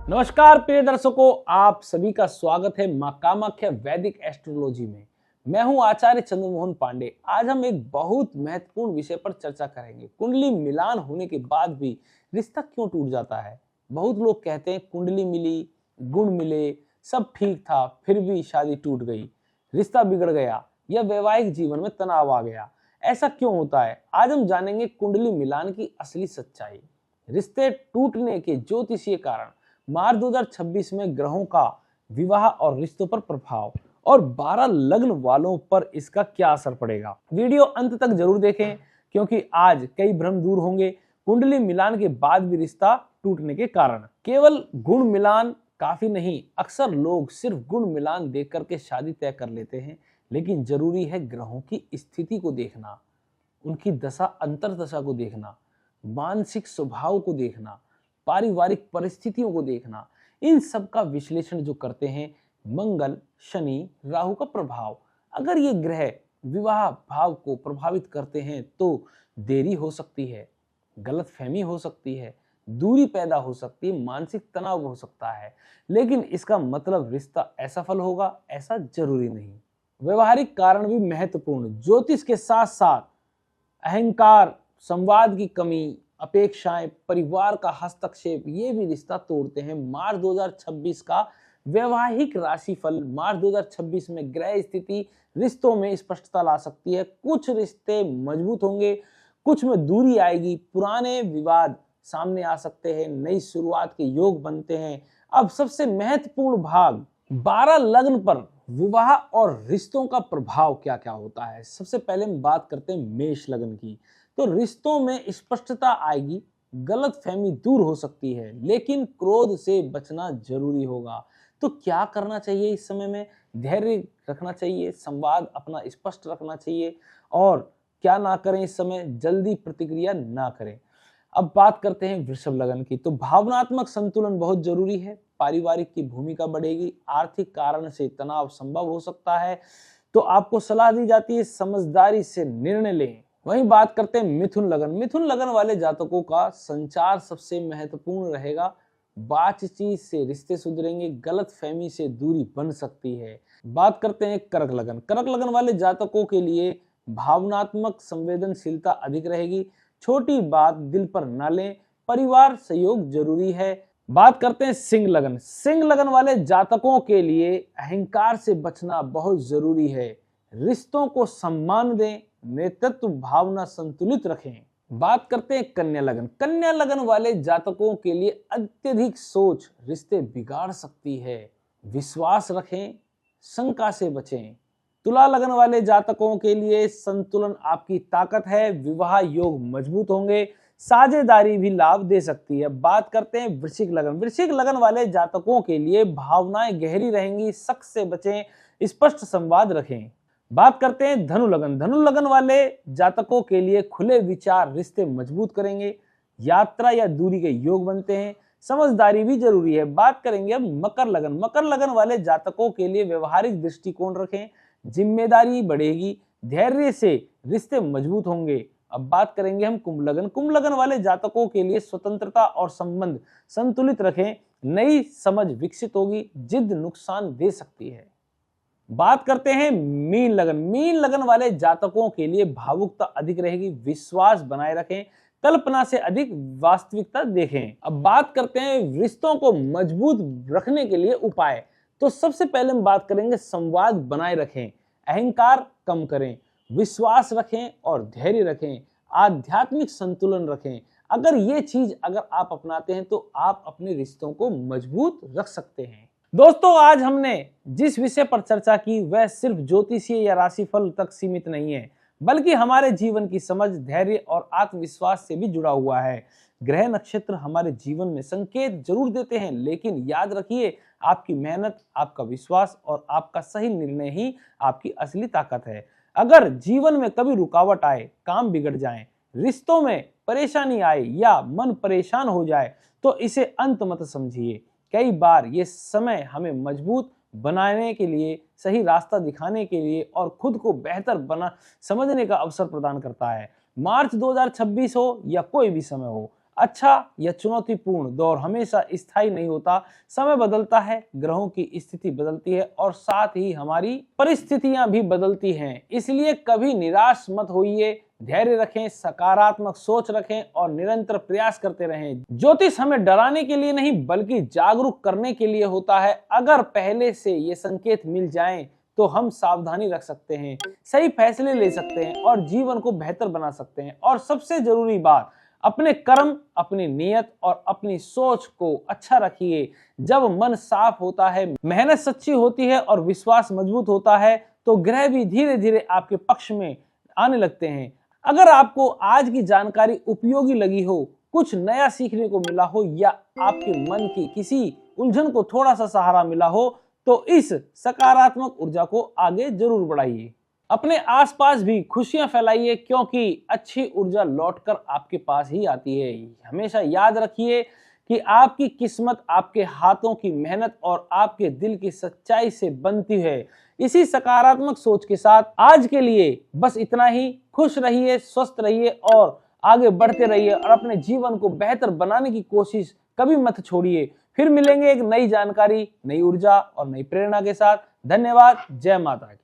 नमस्कार प्रिय दर्शकों, आप सभी का स्वागत है मां कामाख्या वैदिक एस्ट्रोलॉजी में। मैं हूं आचार्य चंद्रमोहन पांडे। आज हम एक बहुत महत्वपूर्ण विषय पर चर्चा करेंगे। कुंडली मिलान होने के बाद भी रिश्ता क्यों टूट जाता है। बहुत लोग कहते हैं कुंडली मिली, गुण मिले, सब ठीक था, फिर भी शादी टूट गई, रिश्ता बिगड़ गया या वैवाहिक जीवन में तनाव आ गया। ऐसा क्यों होता है? आज हम जानेंगे कुंडली मिलान की असली सच्चाई, रिश्ते टूटने के ज्योतिषीय कारण, मार्च 2026 में ग्रहों का विवाह और रिश्तों पर प्रभाव और 12 लग्न वालों पर इसका क्या असर पड़ेगा। वीडियो अंत तक जरूर देखें क्योंकि आज कई भ्रम दूर होंगे। कुंडली मिलान के बाद भी रिश्ता टूटने के कारण केवल गुण मिलान काफी नहीं। अक्सर लोग सिर्फ गुण मिलान देख करके शादी तय कर लेते हैं, लेकिन जरूरी है ग्रहों की स्थिति को देखना, उनकी दशा अंतर दशा को देखना, मानसिक स्वभाव को देखना, पारिवारिक परिस्थितियों को देखना। इन सब का विश्लेषण जो करते हैं मंगल, शनि, राहु का प्रभाव। अगर ये ग्रह विवाह भाव को प्रभावित करते हैं तो देरी हो सकती है, गलतफहमी हो सकती है, दूरी पैदा हो सकती है, मानसिक तनाव हो सकता है। लेकिन इसका मतलब रिश्ता असफल होगा ऐसा जरूरी नहीं। व्यवहारिक कारण भी महत्वपूर्ण। ज्योतिष के साथ साथ अहंकार, संवाद की कमी, अपेक्षाएं, परिवार का हस्तक्षेप, ये भी रिश्ता तोड़ते हैं। मार्च 2026 का वैवाहिक राशिफल। मार्च 2026 में ग्रह स्थिति रिश्तों में स्पष्टता ला सकती है। कुछ रिश्ते मजबूत होंगे, कुछ में दूरी आएगी, पुराने विवाद सामने आ सकते हैं, नई शुरुआत के योग बनते हैं। अब सबसे महत्वपूर्ण भाग, 12 लग्न पर विवाह और रिश्तों का प्रभाव क्या क्या होता है। सबसे पहले हम बात करते हैं मेष लग्न की। तो रिश्तों में स्पष्टता आएगी, गलतफहमी दूर हो सकती है, लेकिन क्रोध से बचना जरूरी होगा। तो क्या करना चाहिए इस समय में? धैर्य रखना चाहिए, संवाद अपना स्पष्ट रखना चाहिए और क्या ना करें इस समय, जल्दी प्रतिक्रिया ना करें। अब बात करते हैं वृषभ लग्न की। तो भावनात्मक संतुलन बहुत जरूरी है। पारिवारिक की भूमिका बढ़ेगी, आर्थिक कारण से तनाव संभव हो सकता है, तो आपको सलाह दी जाती है समझदारी से निर्णय लें। वहीं बात करते हैं मिथुन लग्न। मिथुन लग्न वाले जातकों का संचार सबसे महत्वपूर्ण रहेगा। बातचीत से रिश्ते सुधरेंगे, गलतफहमी से दूरी बन सकती है। बात करते हैं कर्क लग्न। कर्क लग्न वाले जातकों के लिए भावनात्मक संवेदनशीलता अधिक रहेगी, छोटी बात दिल पर न लें, परिवार सहयोग जरूरी है। बात करते हैं सिंह लग्न। सिंह लग्न वाले जातकों के लिए अहंकार से बचना बहुत जरूरी है। रिश्तों को सम्मान दें, नेतृत्व भावना संतुलित रखें। बात करते हैं कन्या लग्न। कन्या लग्न वाले जातकों के लिए अत्यधिक सोच रिश्ते बिगाड़ सकती है, विश्वास रखें, शंका से बचें। तुला लग्न वाले जातकों के लिए संतुलन आपकी ताकत है, विवाह योग मजबूत होंगे, साझेदारी भी लाभ दे सकती है। बात करते हैं वृश्चिक लग्न। वृश्चिक लग्न वाले जातकों के लिए भावनाएं गहरी रहेंगी, शक से बचें, स्पष्ट संवाद रखें। बात करते हैं धनु लग्न। धनु लग्न वाले जातकों के लिए खुले विचार रिश्ते मजबूत करेंगे, यात्रा या दूरी के योग बनते हैं, समझदारी भी जरूरी है। बात करेंगे अब मकर लग्न। मकर लग्न वाले जातकों के लिए व्यवहारिक दृष्टिकोण रखें, जिम्मेदारी बढ़ेगी, धैर्य से रिश्ते मजबूत होंगे। अब बात करेंगे हम कुंभ लग्न। कुंभ लग्न वाले जातकों के लिए स्वतंत्रता और संबंध संतुलित रखें, नई समझ विकसित होगी, जिद नुकसान दे सकती है। बात करते हैं मीन लग्न। मीन लग्न वाले जातकों के लिए भावुकता अधिक रहेगी, विश्वास बनाए रखें, कल्पना से अधिक वास्तविकता देखें। अब बात करते हैं रिश्तों को मजबूत रखने के लिए उपाय। तो सबसे पहले हम बात करेंगे संवाद बनाए रखें, अहंकार कम करें, विश्वास रखें और धैर्य रखें, आध्यात्मिक संतुलन रखें। अगर ये चीज आप अपनाते हैं तो आप अपने रिश्तों को मजबूत रख सकते हैं। दोस्तों, आज हमने जिस विषय पर चर्चा की वह सिर्फ ज्योतिषीय या राशिफल तक सीमित नहीं है, बल्कि हमारे जीवन की समझ, धैर्य और आत्मविश्वास से भी जुड़ा हुआ है। ग्रह नक्षत्र हमारे जीवन में संकेत जरूर देते हैं, लेकिन याद रखिए आपकी मेहनत, आपका विश्वास और आपका सही निर्णय ही आपकी असली ताकत है। अगर जीवन में कभी रुकावट आए, काम बिगड़ जाए, रिश्तों में परेशानी आए या मन परेशान हो जाए तो इसे अंत मत समझिए। कई बार ये समय हमें मजबूत बनाने के लिए, सही रास्ता दिखाने के लिए और खुद को बेहतर बना समझने का अवसर प्रदान करता है। मार्च 2026 हो या कोई भी समय हो, अच्छा या चुनौतीपूर्ण दौर हमेशा स्थायी नहीं होता। समय बदलता है, ग्रहों की स्थिति बदलती है और साथ ही हमारी परिस्थितियां भी बदलती हैं। इसलिए कभी निराश मत होइए, धैर्य रखें, सकारात्मक सोच रखें और निरंतर प्रयास करते रहें। ज्योतिष हमें डराने के लिए नहीं बल्कि जागरूक करने के लिए होता है। अगर पहले से ये संकेत मिल जाएं तो हम सावधानी रख सकते हैं, सही फैसले ले सकते हैं और जीवन को बेहतर बना सकते हैं। और सबसे जरूरी बात, अपने कर्म, अपनी नियत और अपनी सोच को अच्छा रखिए। जब मन साफ होता है, मेहनत सच्ची होती है और विश्वास मजबूत होता है तो ग्रह भी धीरे धीरे आपके पक्ष में आने लगते हैं। अगर आपको आज की जानकारी उपयोगी लगी हो, कुछ नया सीखने को मिला हो या आपके मन की किसी उलझन को थोड़ा सा सहारा मिला हो तो इस सकारात्मक ऊर्जा को आगे जरूर बढ़ाइए। अपने आसपास भी खुशियां फैलाइए क्योंकि अच्छी ऊर्जा लौटकर आपके पास ही आती है। हमेशा याद रखिए कि आपकी किस्मत आपके हाथों की मेहनत और आपके दिल की सच्चाई से बनती है। इसी सकारात्मक सोच के साथ आज के लिए बस इतना ही। खुश रहिए, स्वस्थ रहिए और आगे बढ़ते रहिए और अपने जीवन को बेहतर बनाने की कोशिश कभी मत छोड़िए। फिर मिलेंगे एक नई जानकारी, नई ऊर्जा और नई प्रेरणा के साथ। धन्यवाद। जय माता की।